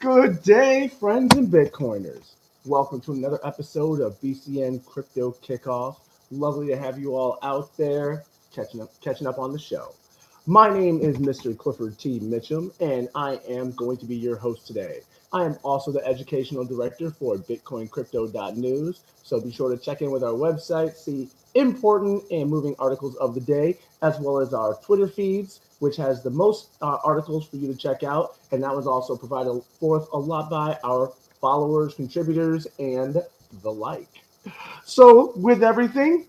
Good day, friends and Bitcoiners. Welcome to another episode of BCN Crypto Kickoff. Lovely to have you all out there catching up on the show. My name is Mr. Clifford T. Mitchum, and I am going to be your host today. I am also the educational director for BitcoinCryptoNews, so be sure to check in with our website, see important and moving articles of the day, as well as our Twitter feeds, which has the most articles for you to check out. And that was also provided forth a lot by our followers, contributors, and the like. So, with everything,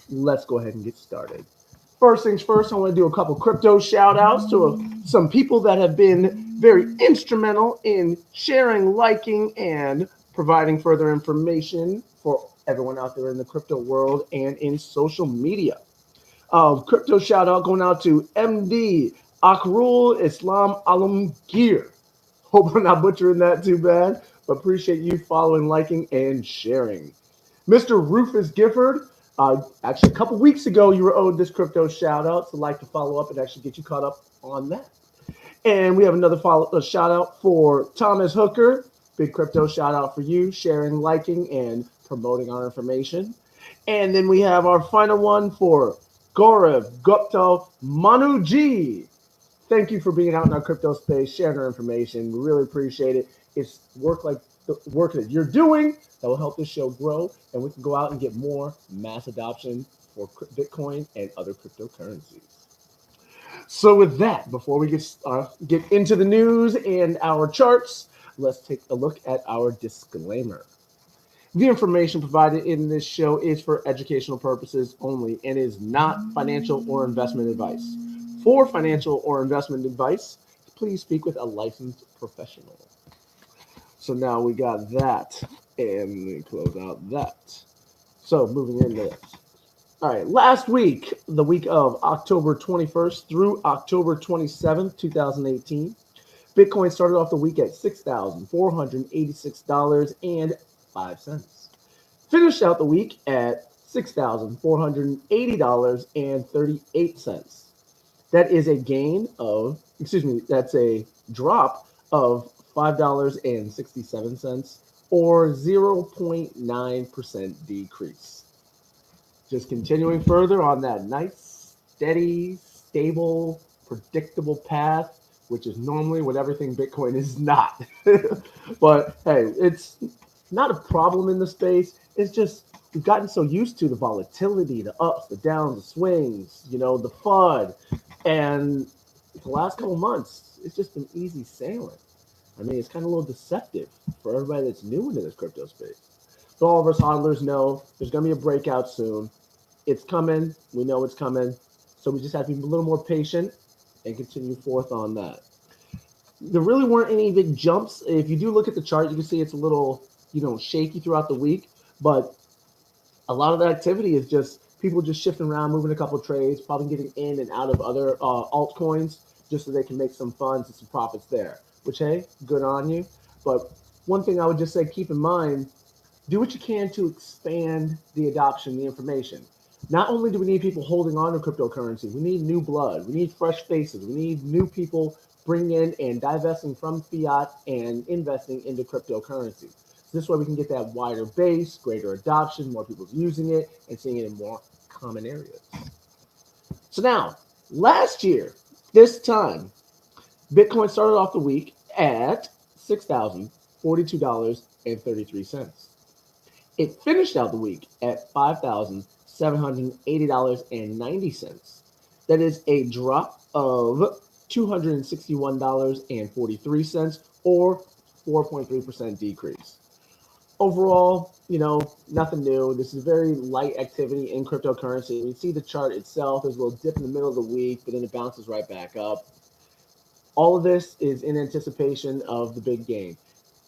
let's go ahead and get started. First things first, I want to do a couple crypto shout outs to some people that have been very instrumental in sharing, liking, and providing further information for everyone out there in the crypto world and in social media. Crypto shout out going out to MD Akrul Islam Alamgir. Hope I'm not butchering that too bad, but appreciate you following, liking, and sharing. Mr. Rufus Gifford, actually a couple weeks ago you were owed this crypto shout out, so I'd like to follow up and actually get you caught up on that. And we have another shout out for Thomas Hooker. Big crypto shout out for you, sharing, liking, and promoting our information. And then we have our final one for Gaurav Gupta Manuji. Thank you for being out in our crypto space, sharing our information. We really appreciate it. It's work like the work that you're doing that will help this show grow, and we can go out and get more mass adoption for Bitcoin and other cryptocurrencies. So with that, before we get into the news and our charts, let's take a look at our disclaimer. The information provided in this show is for educational purposes only and is not financial or investment advice. For financial or investment advice, please speak with a licensed professional. So now we got that, and let me close out that. So moving into this. All right, last week, the week of October 21st through October 27th, 2018, Bitcoin started off the week at $6,486.05. Finished out the week at $6,480.38. That is a that's a drop of $5.67 or 0.9% decrease. Just continuing further on that nice, steady, stable, predictable path, which is normally what everything Bitcoin is not. But hey, it's not a problem in the space. It's just we've gotten so used to the volatility, the ups, the downs, the swings, the FUD. And the last couple months, it's just been easy sailing. I mean, it's kind of a little deceptive for everybody that's new into this crypto space. So all of us hodlers know there's going to be a breakout soon. It's coming. We know it's coming. So we just have to be a little more patient and continue forth on that. There really weren't any big jumps. If you do look at the chart, you can see it's a little, shaky throughout the week. But a lot of the activity is just people just shifting around, moving a couple of trades, probably getting in and out of other altcoins just so they can make some funds and some profits there. Which, hey, good on you. But one thing I would just say, keep in mind, do what you can to expand the adoption, the information. Not only do we need people holding on to cryptocurrency, we need new blood, we need fresh faces, we need new people bringing in and divesting from fiat and investing into cryptocurrency. So this way we can get that wider base, greater adoption, more people using it, and seeing it in more common areas. So now, last year, this time, Bitcoin started off the week at $6,042.33. It finished out the week at $5,780.90. That is a drop of $261.43 or 4.3% decrease. Overall, nothing new. This is very light activity in cryptocurrency. We see the chart itself. There's a little dip in the middle of the week, but then it bounces right back up. All of this is in anticipation of the big game.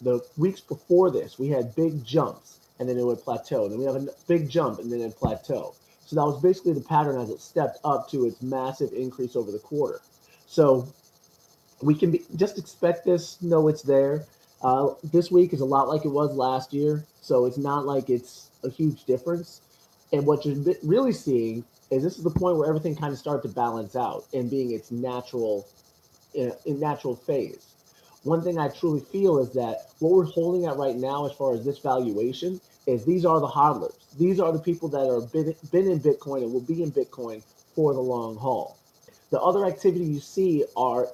The weeks before this, we had big jumps, and then it would plateau. Then we have a big jump, and then it plateau. So that was basically the pattern as it stepped up to its massive increase over the quarter. So we can just expect this, know it's there. This week is a lot like it was last year, so it's not like it's a huge difference. And what you're really seeing is this is the point where everything kind of started to balance out and being its natural in natural phase. one thing I truly feel is that what we're holding at right now, as far as this valuation, is these are the hodlers. These are the people that are been in Bitcoin and will be in Bitcoin for the long haul. The other activity you see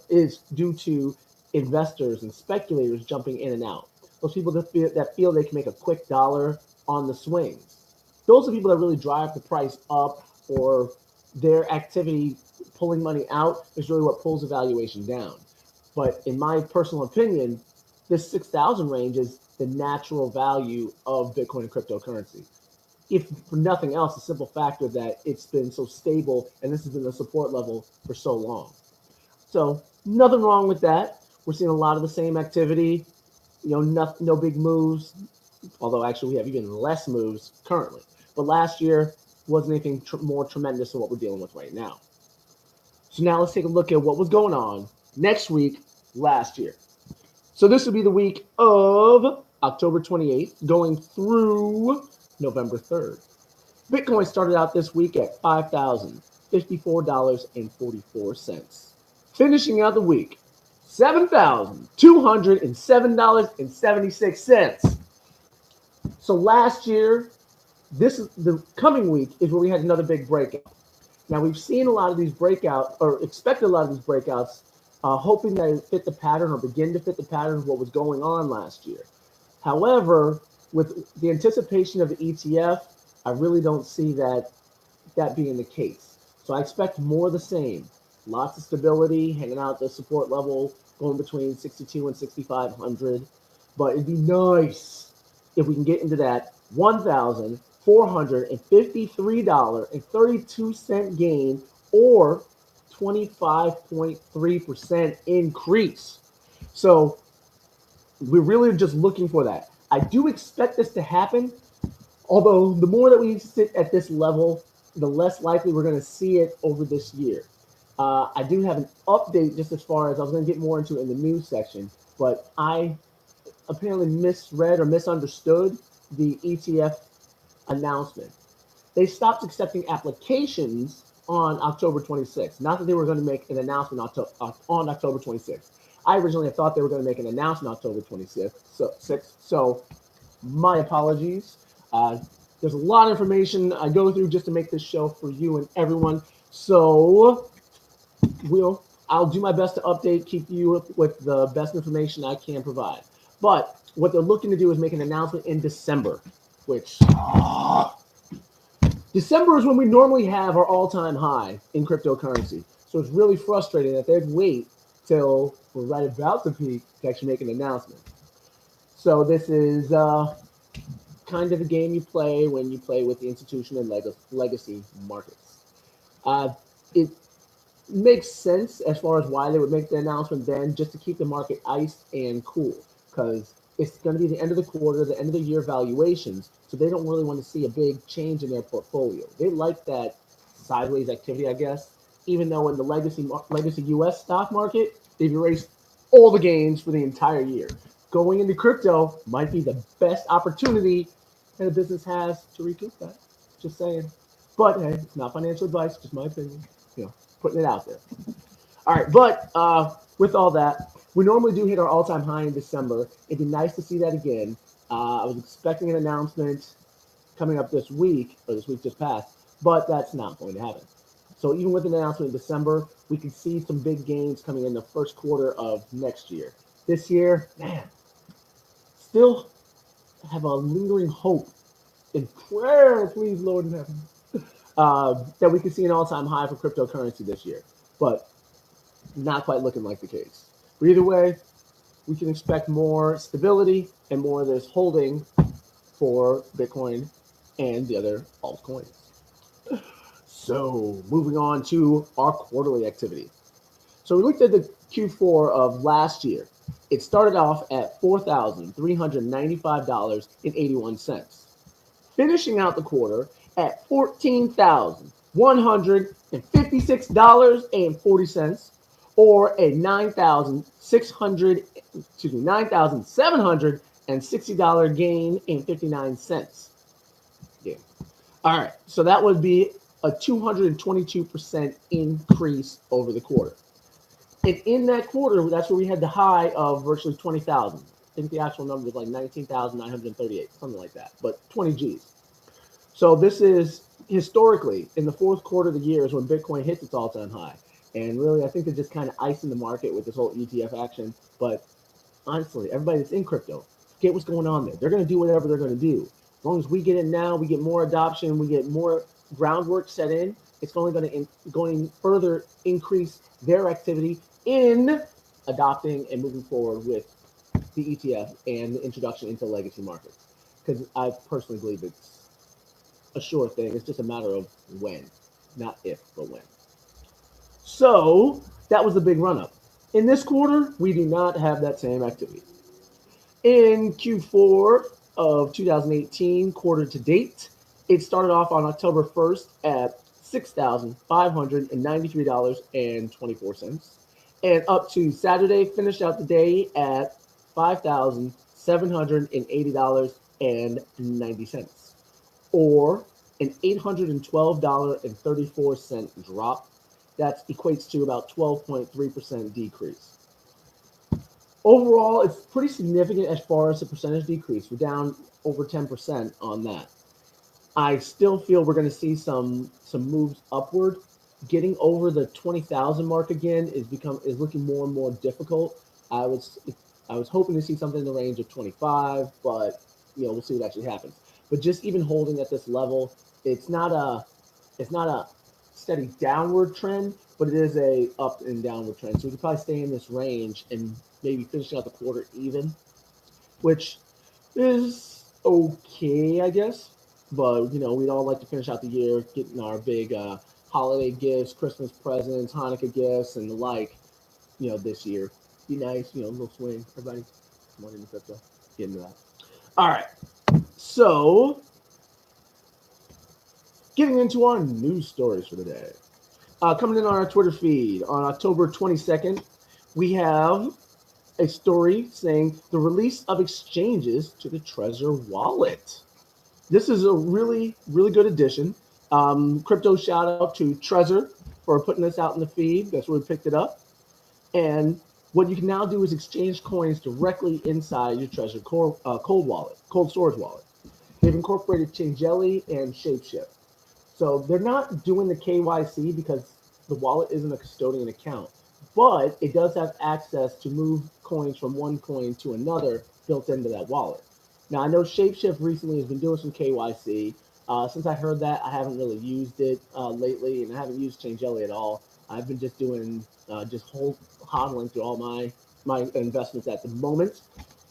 is due to investors and speculators jumping in and out. Those people that feel they can make a quick dollar on the swings. Those are people that really drive the price up, or their activity pulling money out is really what pulls the valuation down. But in my personal opinion, this 6,000 range is the natural value of Bitcoin and cryptocurrency. If for nothing else, the simple factor that it's been so stable and this has been the support level for so long. So nothing wrong with that. We're seeing a lot of the same activity, no big moves, although actually we have even less moves currently. But last year wasn't anything more tremendous than what we're dealing with right now. So now let's take a look at what was going on next week last year. So this would be the week of October 28th going through November 3rd. Bitcoin started out this week at $5,054.44. Finishing out the week, $7,207.76. So last year, the coming week is where we had another big breakout. Now we've seen a lot of these breakouts, or expected a lot of these breakouts, hoping that it fit the pattern or begin to fit the pattern of what was going on last year. However, with the anticipation of the ETF, I really don't see that being the case. So I expect more of the same. Lots of stability, hanging out at the support level, going between 62 and 6,500. But it'd be nice if we can get into that $1,453.32 gain, or 25.3% increase. So we're really just looking for that. I do expect this to happen, although the more that we sit at this level, the less likely we're going to see it over this year. I do have an update just as far as I was going to get more into it in the news section, but I apparently misread or misunderstood the ETF announcement. They stopped accepting applications on October 26th. Not that they were going to make an announcement on October 26th. I originally thought they were going to make an announcement October 26th. So my apologies. There's a lot of information I go through just to make this show for you and everyone. So I'll do my best to update, keep you with the best information I can provide. But what they're looking to do is make an announcement in December, which December is when we normally have our all-time high in cryptocurrency. So it's really frustrating that they'd wait till we're right about to peak to actually make an announcement. So this is kind of a game you play when you play with the institution and legacy markets. It makes sense as far as why they would make the announcement then, just to keep the market iced and cool, because it's going to be the end of the quarter, the end of the year valuations, so they don't really want to see a big change in their portfolio. They like that sideways activity, I guess, even though in the legacy U.S. stock market, they've erased all the gains for the entire year. Going into crypto might be the best opportunity that a business has to recoup that. Just saying. But hey, it's not financial advice, just my opinion. Putting it out there. All right, but with all that, we normally do hit our all-time high in December. It'd be nice to see that again. I was expecting an announcement coming up this week, or this week just passed, but that's not going to happen. So even with an announcement in December, we can see some big gains coming in the first quarter of next year. This year, man, still have a lingering hope and prayer, please, Lord in heaven, that we can see an all-time high for cryptocurrency this year, but not quite looking like the case. But either way, we can expect more stability and more of this holding for Bitcoin and the other altcoins. So moving on to our quarterly activity. So we looked at the Q4 of last year. It started off at $4,395.81, finishing out the quarter at $14,156.40, or a $9,760 gain and 59 cents. Yeah. All right, so that would be a 222% increase over the quarter. And in that quarter, that's where we had the high of virtually 20,000. I think the actual number was like 19,938, something like that, but 20 G's. So this is historically in the fourth quarter of the year is when Bitcoin hits its all-time high. And really, I think they're just kind of icing the market with this whole ETF action. But honestly, everybody that's in crypto, forget what's going on there. They're going to do whatever they're going to do. As long as we get in now, we get more adoption, we get more groundwork set in, it's only going to further increase their activity in adopting and moving forward with the ETF and the introduction into legacy markets. Because I personally believe it's a sure thing. It's just a matter of when, not if, but when. So that was the big run up. In this quarter, we do not have that same activity. In Q4 of 2018, quarter to date, it started off on October 1st at $6,593.24. And up to Saturday, finished out the day at $5,780.90, or an $812.34 drop. That equates to about 12.3% decrease. Overall, it's pretty significant as far as the percentage decrease. We're down over 10% on that. I still feel we're going to see some moves upward. Getting over the 20,000 mark again is looking more and more difficult. I was hoping to see something in the range of 25, but we'll see what actually happens. But just even holding at this level, it's not a steady downward trend, but it is a up and downward trend. So we could probably stay in this range and maybe finishing out the quarter even, which is okay, I guess. But we'd all like to finish out the year getting our big holiday gifts, Christmas presents, Hanukkah gifts, and the like. This year, be nice. A little swing. Everybody, come on into crypto. Get into that. All right. So, getting into our news stories for the day. Coming in on our Twitter feed on October 22nd, we have a story saying the release of exchanges to the Trezor wallet. This is a really, really good addition. Crypto shout out to Trezor for putting this out in the feed. That's where we picked it up. And what you can now do is exchange coins directly inside your Trezor cold storage wallet. They've incorporated Changelly and Shapeshift. So they're not doing the KYC because the wallet isn't a custodian account, but it does have access to move coins from one coin to another built into that wallet. Now, I know Shapeshift recently has been doing some KYC. Since I heard that, I haven't really used it lately, and I haven't used Changelly at all. I've been just doing hodling through all my investments at the moment.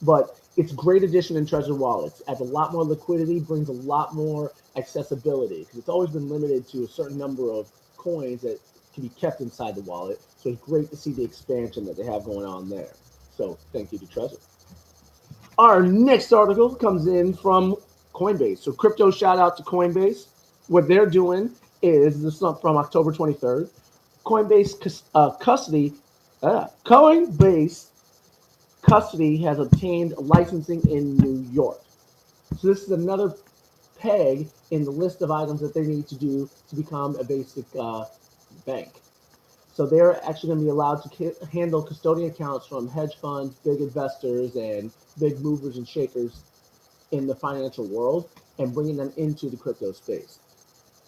But it's a great addition in Trezor wallets. Adds a lot more liquidity, brings a lot more accessibility, because it's always been limited to a certain number of coins that can be kept inside the wallet. So it's great to see the expansion that they have going on there. So thank you to Trezor. Our next article comes in from Coinbase. So crypto shout out to Coinbase. What they're doing is, this is from October 23rd, Coinbase Custody has obtained licensing in New York. So this is another peg in the list of items that they need to do to become a basic bank. So they're actually going to be allowed to handle custodian accounts from hedge funds, big investors, and big movers and shakers in the financial world, and bringing them into the crypto space.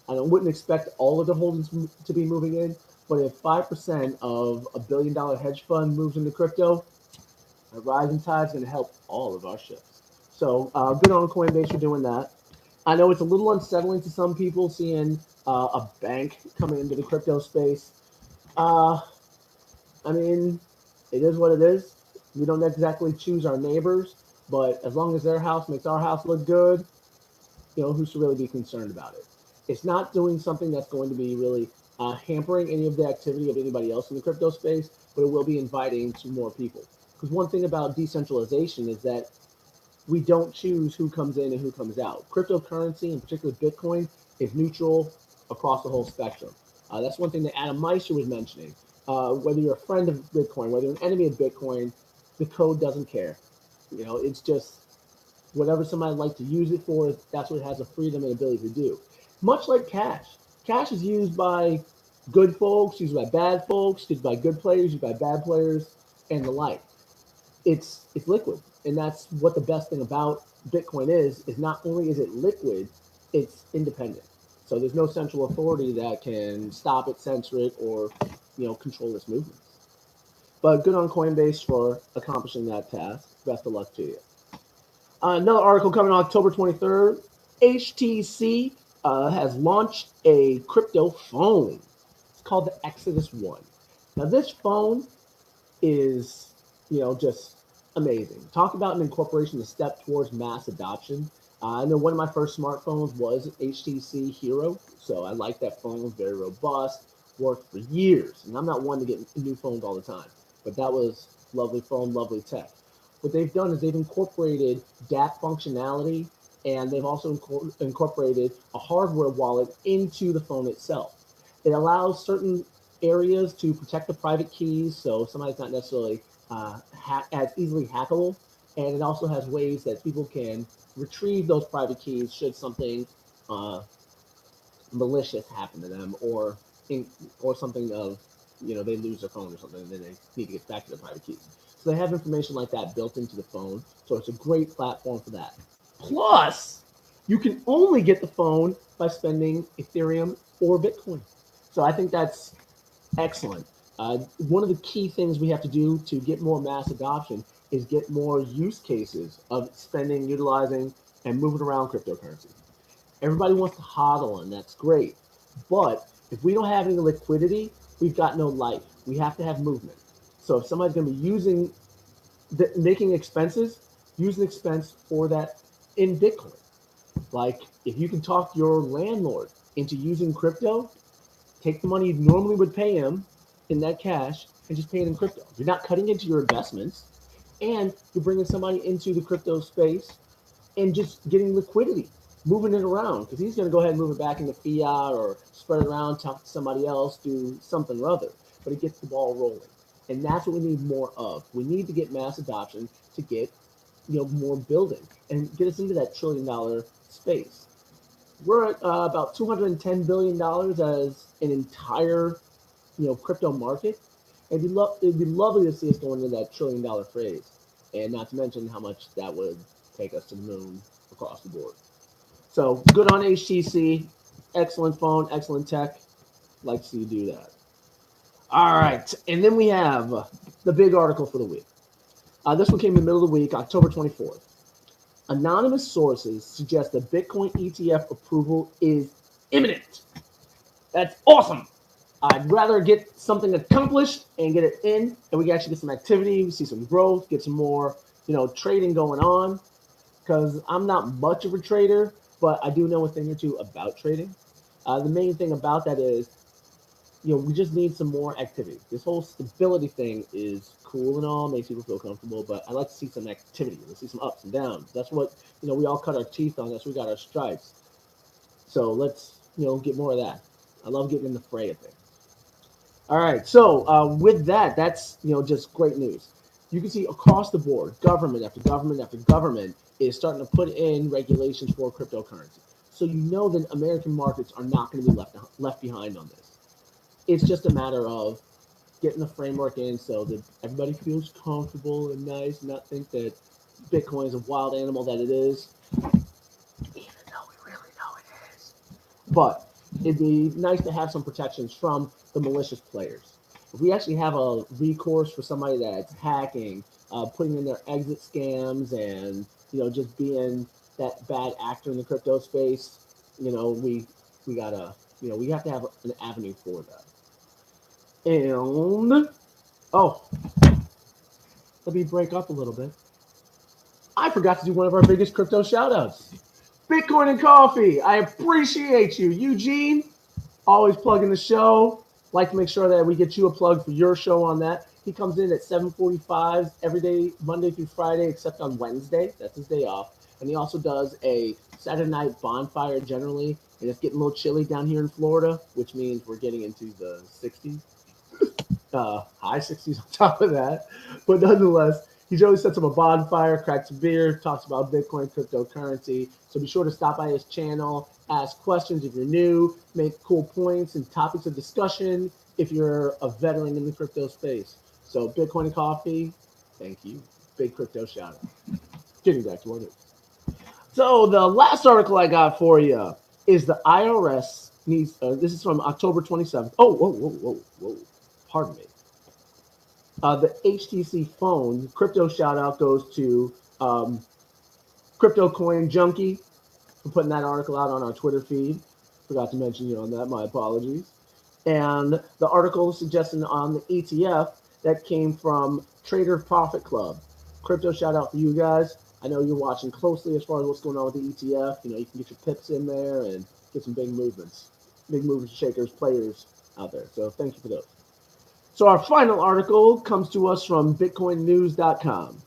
I wouldn't expect all of the holdings to be moving in, but if 5% of $1 billion hedge fund moves into crypto, a rising tide is going to help all of our ships. So good on Coinbase for doing that. I know it's a little unsettling to some people seeing a bank coming into the crypto space. I mean, it is what it is. We don't exactly choose our neighbors, but as long as their house makes our house look good, who should really be concerned about it? It's not doing something that's going to be really hampering any of the activity of anybody else in the crypto space, but it will be inviting to more people. Because one thing about decentralization is that we don't choose who comes in and who comes out. Cryptocurrency, in particular Bitcoin, is neutral across the whole spectrum. That's one thing that Adam Meister was mentioning. Whether you're a friend of Bitcoin, whether you're an enemy of Bitcoin, the code doesn't care. It's just whatever somebody likes to use it for, that's what it has the freedom and ability to do. Much like cash. Cash is used by good folks, used by bad folks, used by good players, used by bad players, and the like. It's liquid, and that's what the best thing about Bitcoin is not only is it liquid, it's independent. So there's no central authority that can stop it, censor it, or control its movements. But good on Coinbase for accomplishing that task. Best of luck to you. Another article coming on October 23rd. HTC has launched a crypto phone. It's called the Exodus 1. Now this phone is, just amazing. Talk about an incorporation, a step towards mass adoption. I know one of my first smartphones was HTC Hero, so I like that phone. It was very robust, worked for years, and I'm not one to get new phones all the time, but that was lovely phone, lovely tech. What they've done is they've incorporated DApp functionality, and they've also incorporated a hardware wallet into the phone itself. It allows certain areas to protect the private keys, so somebody's not necessarily as easily hackable, and it also has ways that people can retrieve those private keys should something malicious happen to them, or something of they lose their phone or something, and then they need to get back to their private keys. So they have information like that built into the phone, so it's a great platform for that. Plus, you can only get the phone by spending Ethereum or Bitcoin. So I think that's excellent. One of the key things we have to do to get more mass adoption is get more use cases of spending, utilizing, and moving around cryptocurrency. Everybody wants to hodl, and that's great. But if we don't have any liquidity, we've got no life. We have to have movement. So if somebody's going to be making expenses, use an expense for that in Bitcoin. Like if you can talk your landlord into using crypto, take the money you normally would pay him in that cash and just pay it in crypto. You're not cutting into your investments, and you're bringing somebody into the crypto space and just getting liquidity, moving it around, because he's going to go ahead and move it back into fiat or spread it around, talk to somebody else, do something or other. But it gets the ball rolling. And that's what we need more of. We need to get mass adoption to get more building and get us into that $1 trillion space. We're at about $210 billion as an entire crypto market. It'd be lovely to see us going into that $1 trillion phrase, and not to mention how much that would take us to the moon across the board. So good on HTC, excellent phone, excellent tech. Like to see you do that. All right, and then we have the big article for the week. This one came in the middle of the week, October 24th. Anonymous sources suggest that Bitcoin ETF approval is imminent. That's awesome. I'd rather get something accomplished and get it in, and we can actually get some activity, we see some growth, get some more, trading going on. Because I'm not much of a trader, but I do know a thing or two about trading. The main thing about that is, we just need some more activity. This whole stability thing is cool and all, makes people feel comfortable, but I like to see some activity. Let's see some ups and downs. That's what, we all cut our teeth on. That's what we got our stripes. So let's, get more of that. I love getting in the fray of things. All right, so with that, that's, just great news. You can see across the board, government after government after government is starting to put in regulations for cryptocurrency. So that American markets are not going to be left behind on this. It's just a matter of getting the framework in so that everybody feels comfortable and nice, and not think that Bitcoin is a wild animal that it is, even though we really know it is. But it'd be nice to have some protections from the malicious players. If we actually have a recourse for somebody that's hacking, putting in their exit scams, and just being that bad actor in the crypto space, we gotta, we have to have an avenue for that. And let me break up a little bit. I forgot to do one of our biggest crypto shout outs. Bitcoin and Coffee. I appreciate you. Eugene, always plugging the show. Like to make sure that we get you a plug for your show on that. He comes in at 7:45 every day, Monday through Friday, except on Wednesday. That's his day off. And he also does a Saturday night bonfire generally. And it's getting a little chilly down here in Florida, which means we're getting into the 60s. High 60s on top of that. But nonetheless, He generally sets up a bonfire, cracks a beer, talks about Bitcoin cryptocurrency. So be sure to stop by his channel, ask questions if you're new, make cool points and topics of discussion if you're a veteran in the crypto space. So Bitcoin and coffee, thank you. Big crypto shout out. Getting back to our news. So the last article I got for you is the IRS needs, this is from October 27th. Oh, whoa. Pardon me. The HTC phone crypto shout out goes to Crypto Coin Junkie for putting that article out on our Twitter feed. Forgot to mention you on that. My apologies. And the article suggesting on the ETF that came from Trader Profit Club. Crypto shout out for you guys. I know you're watching closely as far as what's going on with the ETF. You know, you can get your pips in there and get some big movements, shakers, players out there. So thank you for those. So our final article comes to us from BitcoinNews.com.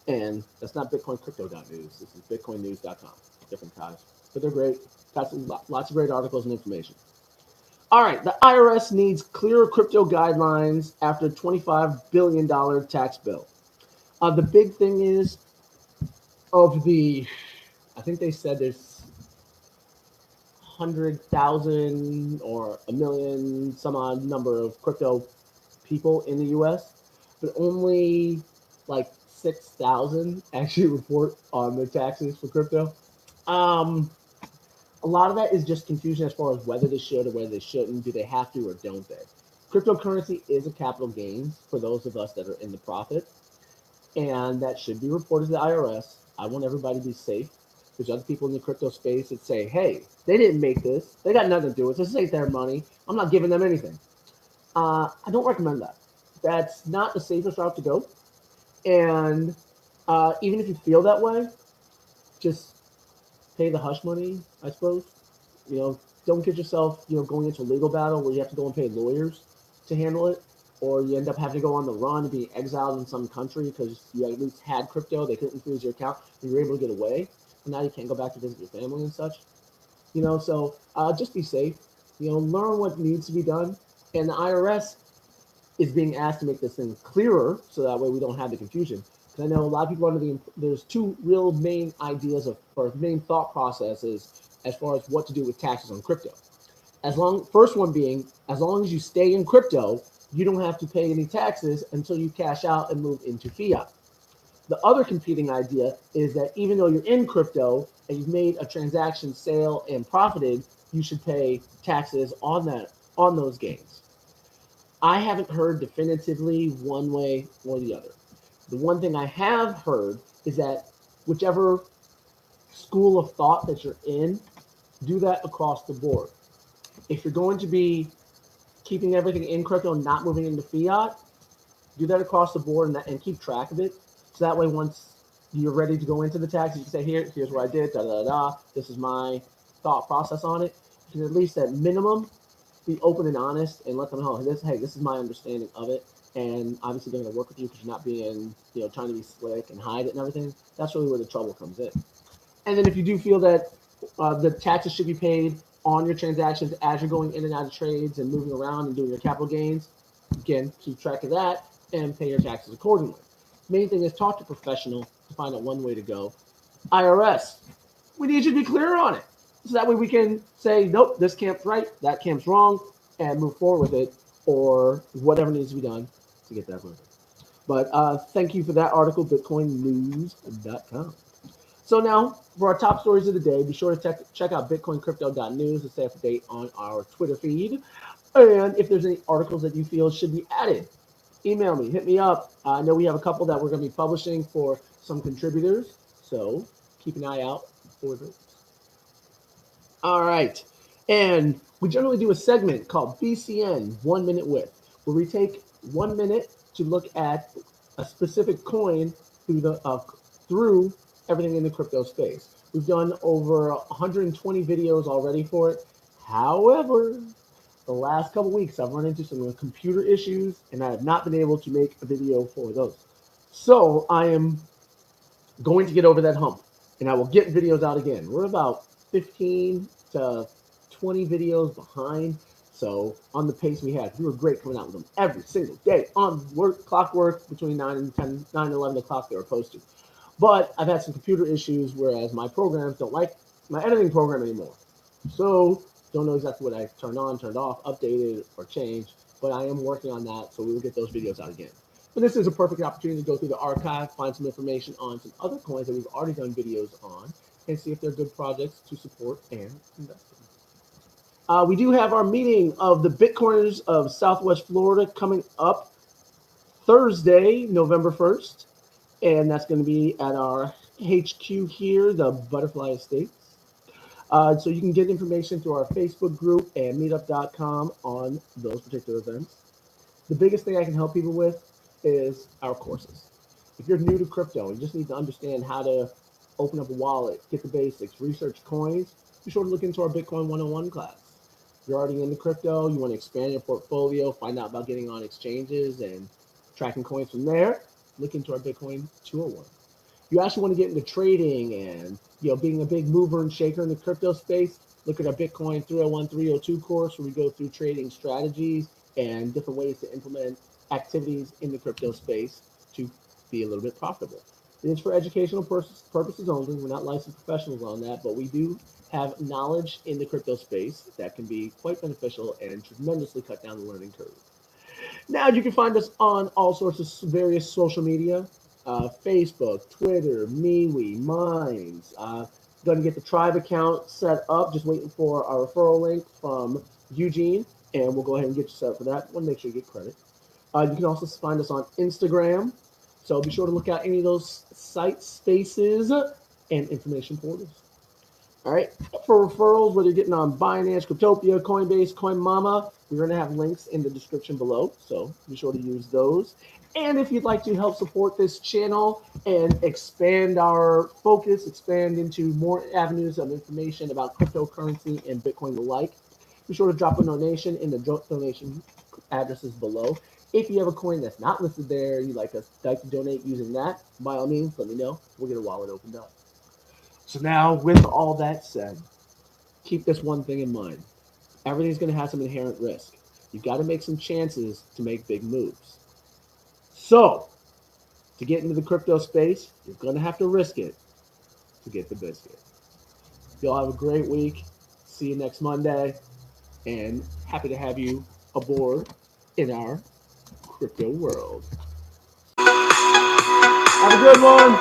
And that's not BitcoinCrypto.news. This is BitcoinNews.com. Different guys. But they're great. Got lots of great articles and information. All right. The IRS needs clearer crypto guidelines after $25 billion tax bill. The big thing is I think they said there's 100,000 or a million, some odd number of crypto people in the U.S., but only like 6,000 actually report on the taxes for crypto. A lot of that is just confusion as far as whether they should or whether they shouldn't. Do they have to or don't they? Cryptocurrency is a capital gains for those of us that are in the profit, and that should be reported to the IRS. I want everybody to be safe. There's other people in the crypto space that say, hey, they didn't make this. They got nothing to do with it. This ain't their money. I'm not giving them anything. I don't recommend that. That's not the safest route to go. And even if you feel that way, just pay the hush money, I suppose. You know, don't get yourself, going into a legal battle where you have to go and pay lawyers to handle it, or you end up having to go on the run and being exiled in some country because you at least had crypto, they couldn't freeze your account, and you were able to get away, and now you can't go back to visit your family and such. So just be safe. Learn what needs to be done, and the IRS is being asked to make this thing clearer so that way we don't have the confusion. Because I know a lot of people there's two real main ideas or main thought processes as far as what to do with taxes on crypto. First one being, as long as you stay in crypto, you don't have to pay any taxes until you cash out and move into fiat. The other competing idea is that even though you're in crypto and you've made a transaction sale and profited, you should pay taxes on those gains. I haven't heard definitively one way or the other. The one thing I have heard is that whichever school of thought that you're in, do that across the board. If you're going to be keeping everything in crypto, not moving into fiat, do that across the board and keep track of it. So that way, once you're ready to go into the taxes, you can say, here's what I did, this is my thought process on it. You can at least at minimum be open and honest and let them know, hey, this is my understanding of it. And obviously they're going to work with you because you're not being, trying to be slick and hide it and everything. That's really where the trouble comes in. And then if you do feel that the taxes should be paid on your transactions as you're going in and out of trades and moving around and doing your capital gains, again, keep track of that and pay your taxes accordingly. Main thing is talk to a professional to find out one way to go. IRS, we need you to be clear on it. So that way we can say, nope, this camp's right, that camp's wrong, and move forward with it, or whatever needs to be done to get that moving. But thank you for that article, BitcoinNews.com. So now, for our top stories of the day, be sure to check out BitcoinCrypto.news to stay up to date on our Twitter feed. And if there's any articles that you feel should be added, email me, hit me up. I know we have a couple that we're going to be publishing for some contributors, so keep an eye out for those. All right, and we generally do a segment called BCN 1 Minute With, where we take 1 minute to look at a specific coin through everything in the crypto space. We've done over 120 videos already for it. However, the last couple weeks I've run into some computer issues and I have not been able to make a video for those. So I am going to get over that hump and I will get videos out again. We're about 15 to 20 videos behind. So on the pace we had, we were great coming out with them every single day on clockwork between 9 and 11 o'clock they were posted. But I've had some computer issues, whereas my programs don't like my editing program anymore. So don't know exactly what I turned on, turned off, updated, or changed, but I am working on that, so we will get those videos out again. But this is a perfect opportunity to go through the archive, find some information on some other coins that we've already done videos on, and see if they're good projects to support and invest in. We do have our meeting of the BitCorners of Southwest Florida coming up Thursday, November 1st, and that's going to be at our HQ here, the Butterfly Estates. So you can get information through our Facebook group and meetup.com on those particular events. The biggest thing I can help people with is our courses. If you're new to crypto and you just need to understand how to open up a wallet, get the basics, research coins, be sure to look into our Bitcoin 101 class. If you're already into crypto, you want to expand your portfolio, find out about getting on exchanges and tracking coins from there, look into our Bitcoin 201. You actually want to get into trading and being a big mover and shaker in the crypto space, look at our Bitcoin 301, 302 course where we go through trading strategies and different ways to implement activities in the crypto space to be a little bit profitable. It is for educational purposes only. We're not licensed professionals on that, but we do have knowledge in the crypto space that can be quite beneficial and tremendously cut down the learning curve. Now you can find us on all sorts of various social media, Facebook, Twitter, MeWe, Minds. Going to get the Tribe account set up, just waiting for our referral link from Eugene, and we'll go ahead and get you set up for that. Want to make sure you get credit. You can also find us on Instagram, so be sure to look out any of those sites, spaces, and information portals. All right, for referrals, whether you're getting on Binance, Cryptopia, Coinbase, CoinMama, we're going to have links in the description below, so be sure to use those. And if you'd like to help support this channel and expand our focus, expand into more avenues of information about cryptocurrency and Bitcoin alike, be sure to drop a donation in the donation addresses below. If you have a coin that's not listed there, you'd like to donate using that, by all means, let me know. We'll get a wallet opened up. So now, with all that said, keep this one thing in mind. Everything's going to have some inherent risk. You've got to make some chances to make big moves. So, to get into the crypto space, you're going to have to risk it to get the biscuit. Y'all have a great week. See you next Monday. And happy to have you aboard in our crypto world. Have a good one.